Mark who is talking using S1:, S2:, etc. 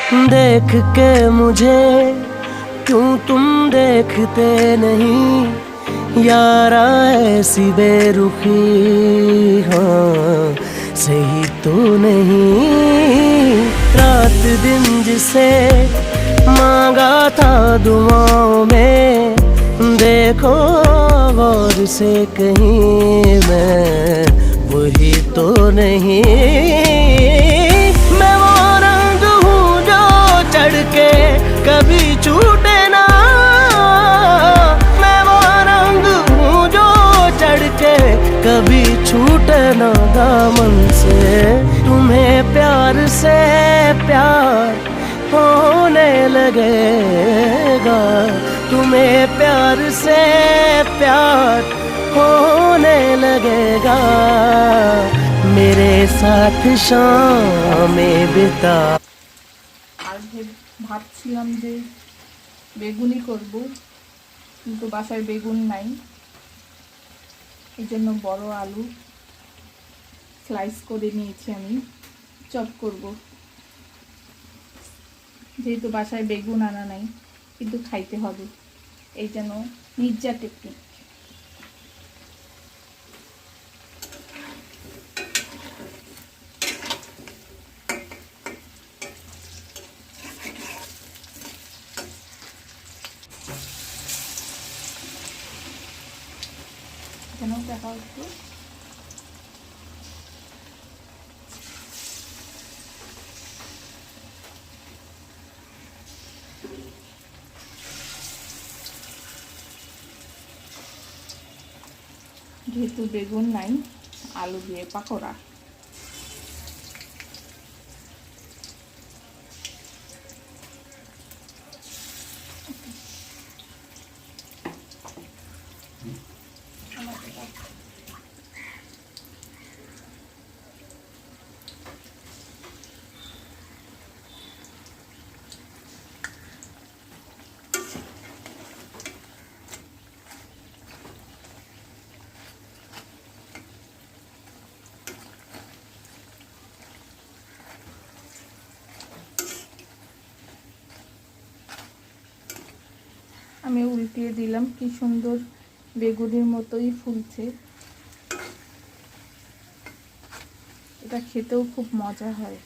S1: देख के मुझे क्यों तुम देखते नहीं यारा, ऐसी बेरुखी हाँ सही तो नहीं। रात दिन जिसे मांगा था दुआओं में, देखो गौर से कहीं मैं वही तो नहीं। मैं वो रंग हूँ जो चढ़ के कभी छूटे ना, मैं वो रंग हूँ जो चढ़ के कभी छूटे ना दामन से। तुम्हें प्यार से प्यार होने लगेगा, तुम्हें प्यार से प्यार होने लगेगा, मेरे साथ शाम बिता।
S2: आज ভাবছিলাম যে বেগুনি করব, কিন্তু বাসায় বেগুন নাই, এই জন্য বড় আলু স্লাইস করে নিয়েছি আমি, চপ করব। যেহেতু বাসায় বেগুন আনা নাই, কিন্তু খাইতে হবে, এই জন্য নির্জা টেকনিক। কেন দেখা হচ্ছে যেহেতু বেগুন নাই, আলু দিয়ে পাকোড়া। আমি উল্টিয়ে দিলাম, কি সুন্দর বেগুনের মতোই ফুলছে। এটা খেতেও খুব মজা হয়।